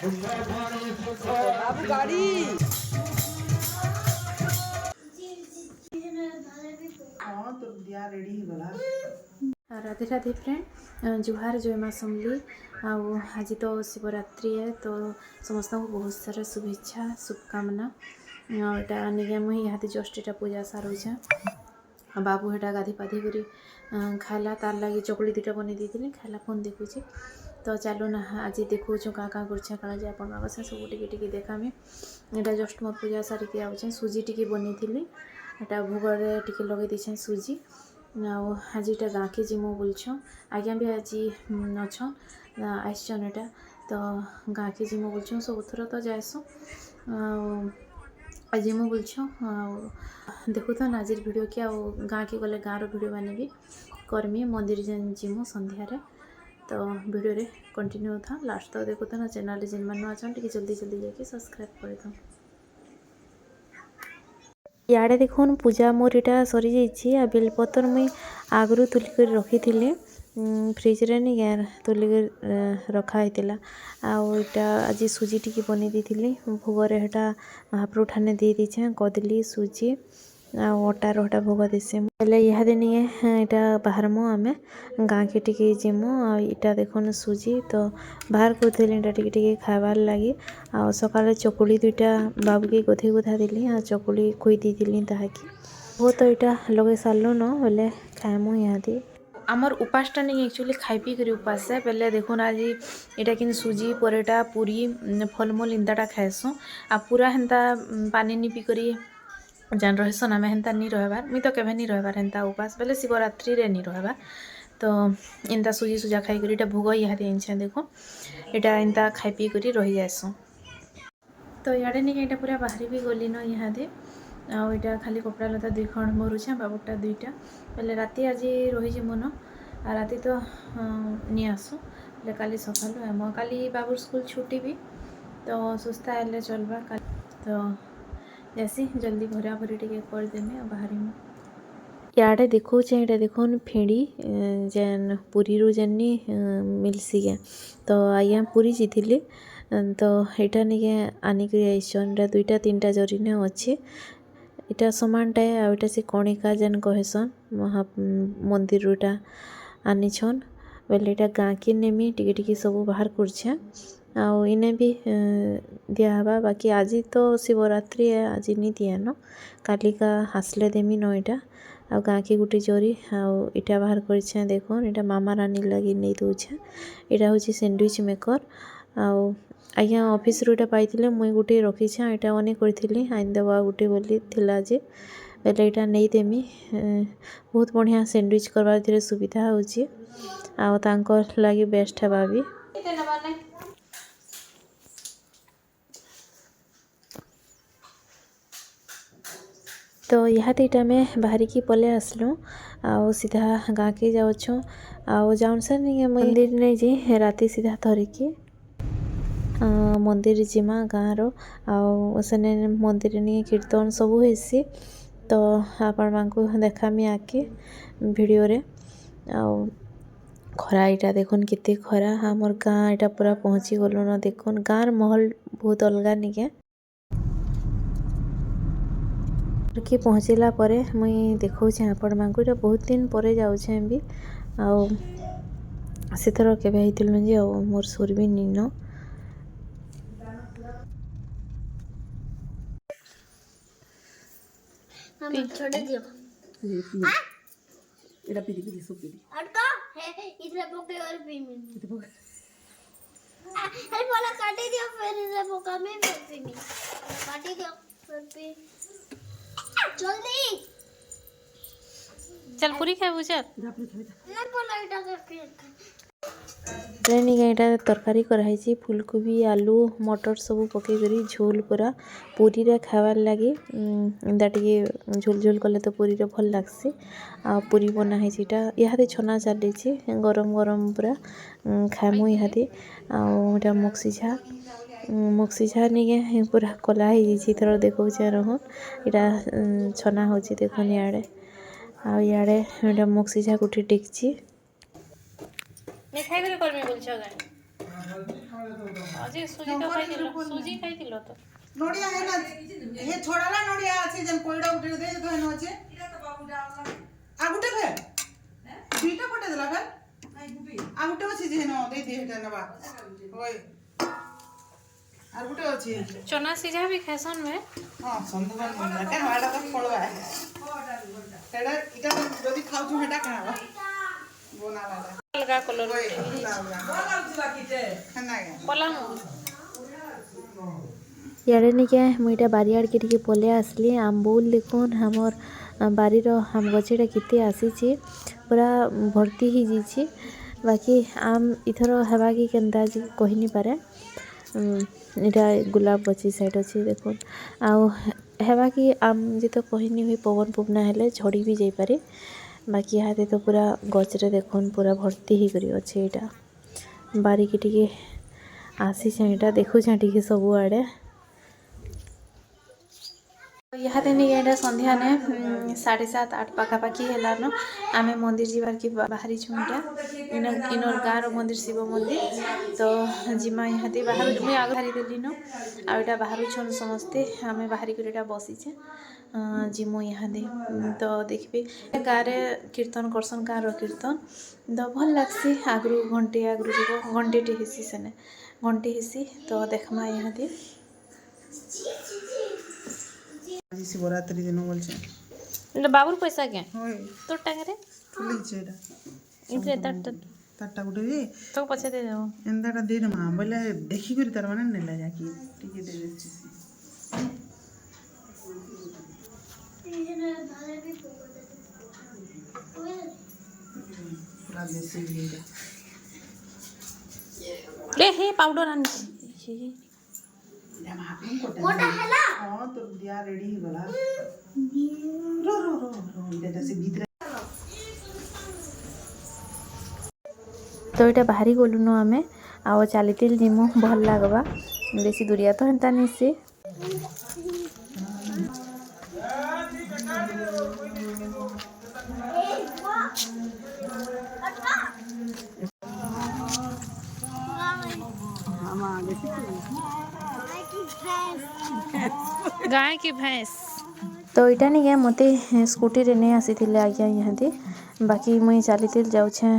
बाबू गाड़ी हाँ तो दिया रेडी ही गला। राधे राधे फ्रेंड, जुहार जय माँ समली। आज तो शिवरात्रि है तो समस्त को बहुत सारा शुभेच्छा शुभकामना। यहाँ निके मुझे यहाँ जस्ट यहाँ पूजा सारूचे। बाबू हेटा गाधी पाधी कर खाला तार लगे चकुली दुटा बन दी खाला फोन देखुचे। तो चलो ना आज देखो क्या क्या कर काला जे आप सब टे देखामी। यहाँ जस्ट मोर पूजा सारिक आउचे सुजी टी बनी थी एटा भोगे टे लगे दीछे सुजी। आज इटा गाँ के जिमु बोलछ आज्ञा भी आज अच्छन आसचन एटा तो गाँ के जिमु बोलछ सब थर तो जाएसु जिमु बोलछ देखु तो आज वीडियो कि गाँ के गले गाँव वीडियो बने भी करमी मंदिर जिमु संध्यारे। तो वीडियो रे कंटिन्यू था लास्ट तो देखो तो ना चैनल जिन मान अच्छा टे जल्दी जल्दी जाके सब्सक्राइब कर दो। इे देखुन पूजा मोर इटा सरी जाइए बेलपतर मुई आगु तुलिक रखी थी फ्रिज रे नहीं तुलिक रखाई आटा आज सुजी टी बनी दी भोगे हेटा महाप्रभु ठाने दे दीछे कदली सुजी आटार हटा भोग देसी बोले यहाँ नहीं यहाँ बाहरमु आम गाँ के टी जिमु आटा देखुन सुजी तो बाहर कर खाबार लगी आ सका चकुली दुईटा बाबू के गधे गुधा देली चकुली खुई दी ताकि वो तो यहाँ लगे सारू न बोले खाएमु यहाँ आमर उपासटा नहीं एक्चुअली खाई पी कर उपास है पहले देखुन आज यहाँ कि सुजी परेटा पूरी फलमूल इंताटा खाएसु आ पूरा हेन्ता पानी नी पी करी जान रहसन आम हेन्ता नहीं रहबार मुई तो केवे नहीं रहबार हेन्ता उपास बोले शिवरात्रि रे नहीं रहबार। तो इनता सुजी सुजा खाई कर भोग यहाँ आनछे देखो यहाँ इनता खाई पी कर रही जाएसु। तो इे नहीं यहाँ पूरा बाहरी भी गली न यहाँ आटा खाली कपड़ा लता दुई खंड भरुछे बाबूटा दुईटा बोले राति आज रही मन आ राति तो नहीं आसु बोले काली सकालु आम काली बाबूर स्कूल छुट्टी भी तो सुस्ता हेल्ले चलवा तो जैसी जल्दी भरा भरी टे करदेमी बाहरी इे देखो यहाँ देखो फेड़ी जेन पुरी रू जेनी मिलसी के तो आज्ञा पुरी जीतिली तो यहाँ नहीं आनिक आईसन दुईटा तीनटा जरी अच्छे इटा समानटा आटा से कणिका जेन कहसन महा मंदिर रूटा आनीछन बोले यहाँ गाँ के नेमी टिके टिके सब बाहर करछे इने भी दियाहबा बाकी आज तो शिवरात्रि है आज नहीं दियान कालिका हासले देमी न इटा आ गाँ के गोटे जरी इटा बाहर कर देखो इटा मामा रानी लगी नहीं दूचे यहाँ हूँ सैंडविच मेकर आज्ञा ऑफिस रू पाई मुई गोटे रखी यहाँ अनेक करी आईन देवा गोटे बोली जे बोले यहाँ नहीं देमी बहुत बढ़िया सैंडविच करवार सुविधा होची लगी बेस्ट है भी। तो यहाँ इटा में बाहर की पले आसलु आ सीधा गाँ के जाऊँ आउन से नहीं मंदिर नहीं जी राति सीधा धरिकी मंदिर जिमा गाँव रोने मंदिर नहीं कीर्तन सब हेसी तो आपण मानक देखामी आके वीडियो रे खरा यहाँ देखुन केते खरा हमर गाँ यहाँ पूरा पहुँची गलु न देखुन गाँव महल बहुत अलग निके कि पहुँचला परे मुई देखौछे आपण मानकु बहुत दिन परे जाऊछे भी से थर केबे हेतिलु जे मोर सुर भी निन छोड़ दियो इरा पीदी पीदी सब पीदी अटका है इधर पोके और पी में अरे बोला काटे दियो फिर इधर पोका में फिर पी में काटे दियो फिर पी जल्दी चल पूरी खाए बुझा ना बोला इटा करके ट्रेनिंग यहाँ तरकारी कराई फूलकोबी आलू मटर सब पकईकरी झोल पूरा पूरी रे खाबार लगी इंदा टे झोल झोल कले तो पूरी रे भल लगसी आ पूरी बनाई यहाँ छना चली गरम गरम पूरा खाएमु यहाँ आटा मक्सीझा नहीं पूरा कला हो थर देखो रह यहाँ छना हो देखन इे मक्सीझा गोटे टेक्ची नहीं खाई करे करमी बोलछ गाय अजे सुजी तो खाइथिलो सुजी खाइथिलो तो नोडिया है ना हे छोड़ाला नोडिया अछि जन कोइडा उठे दे तो हेनो अछि आ गुटे फे दुईटा कोटे देला फे आ गुटे अछि जे हेनो दे दे हेटा नबा होय आ गुटे अछि चना सिझा भी खासन में हां संतुलन मन का हाडा का फळवा हेडा इटा जदी खाउ छु हेटा खावा बोना वाला अलगा कलर होय पलाम इे निके मुईटा बारियाड़ के टिके पले आसली आम्बुल देखुन हमर बारीर आम गछटा केते आसीची पूरा भर्ती ही जीची बाकी आम इथर हेबा कि केनता जी कहि नि पारे इटा गुलाब गछि साइड अछि देखुन आउ हेबा कि आम जे तो कहि नि हुई पवन पुबना हेले झड़ी भी जाई पारे बाकी हाथे तो पूरा गछरे देखुन पूरा भर्ती ही करी अछि इटा बारी के टिके आसी छेटा देखु छेटी सब आड़े इहादे नहीं एटा संध्या ने 7:30-8 पाखापाखि हेलान आमे मंदिर जीवार की बाहरी छुटा इनर गाँव मंदिर शिव मंदिर तो जिमा इहादे बाहर मुई आग हारी देली न आ एटा बाहर छन समस्ते आमे बाहरी करटा बसीचे जिमो इहादे तो देखबे गारे कीर्तन करसन गाँव कीर्तन तो भल लागसी आगरू घंटे आगरू जीव घंटे टी हिसी सेने घंटे हिसी तो देखमा इहादे आज शिवरात्रि दिन बोलछे એટલે બાબુર પૈસા ક્યાં होय તો ટાંગરે खुली छेडा इनके तट ताटा गुटे जे तो पछे दे देबो एंदाटा दे दमा बोले देखि कर तार माने नेला जाकी टिके दे देछि पूरा देसी लीला ले हे पाउडर आन जमा आपन कोटा मोटा हैला हां तो दिया रेडी ही गला रो रो रो रो इटा से भीतर तो इटा बाहरी गलु न आमे आ चलीतिल जिमु भल लागबा बेसी दूरिया तो हेंता निसी गाय की भैंस तो इटा नहीं है मते स्कूटी रे नहीं आसी थिले आज्ञा यहाँ बाकी मुई चलीतिल जाऊे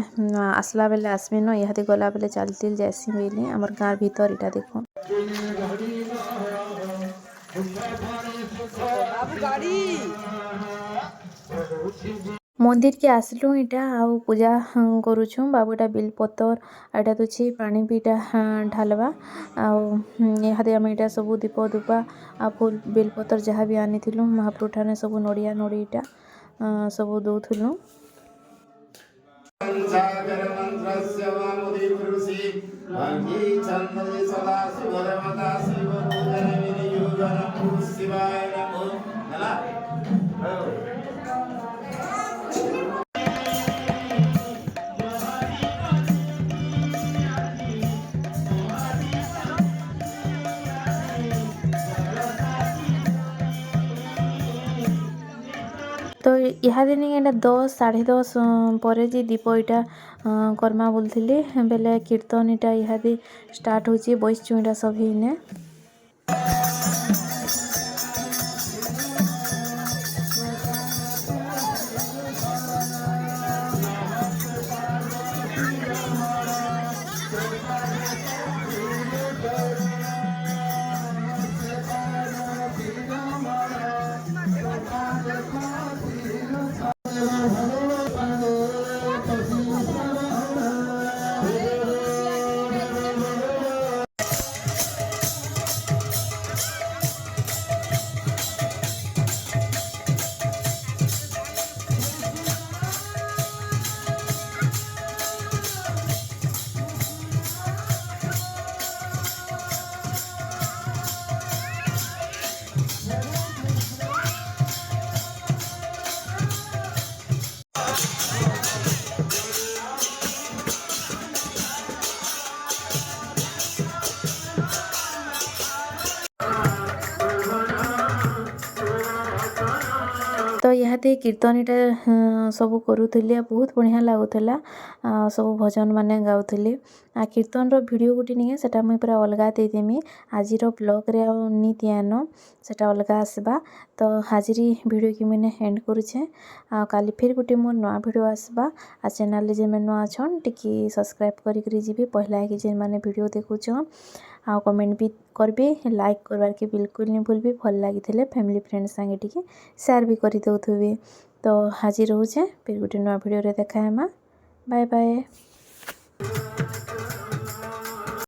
आसला बेले आसमी न यहाँ गला बेले चलीतिल जैसी बोली आमर गाँव भीतर इटा देखो मंदिर के आसलु इटा आउ पूजा करुछु बाबूटा बिलपतर एटा तुछि पानी बीटा ढालवा आउ यहाँ आम इटा सब दीप धूपा आ फूल बिलपतर जहाँ भी आनीलु महाप्रभु ठाने सब नड़िया नड़ीटा सब दौलु तो इहादे नहीं एटा 10 10:30 पर जी दीप इटा कर्मा बोलथिले बेले कीर्तन इटा इहादे स्टार्ट होची बइस चुईटा सब हिने तो यहाँ कीर्तनटा सब करूले बहुत बढ़िया लगुला ସବୁ ଭଜନ ମାନେ ଗାଉଥିଲେ କୀର୍ତ୍ତନର ଭିଡ଼ିଓ ଗୋଟେ ନିଏ ସେଟା ମୁଇଁ ପୁରା ଅଲଗା ଦେଇଦେମି ଆଜିର ବ୍ଲଗ୍ରେ ଆଉ ନି ଦିଆନ ସେଟା ଅଲଗା ଆସ୍ବା ତ ଆଜିରି ଭିଡ଼ିଓକେ ମୁଇଁ ଏଣ୍ଡ କରୁଛେ ଆଉ କାଲି ଫିର୍ ଗୋଟେ ମୋର୍ ନୂଆ ଭିଡ଼ିଓ ଆସ୍ବା ଆଉ ଚ୍ୟାନେଲ୍ରେ ଯେନ୍ ନୂଆ ଅଛନ୍ ଟିକେ ସବସ୍କ୍ରାଇବ୍ କରିକିରି ଯିବେ ପहला कि जेनମାନେ ଭିଡ଼ିଓ ଦେଖୁଛନ୍ ଆଉ କମେଣ୍ଟ ବି କରିବେ ଲାଇକ୍ करबारके बिल्कुल नहीं भूलबे भल लागिଥିଲେ फैमिली फ्रेंड संगे टिके शेयर भी कर दउथुबे तो हाजिर होछे फिर गोटे नया वीडियो रे देखा हेमा बाय बाय।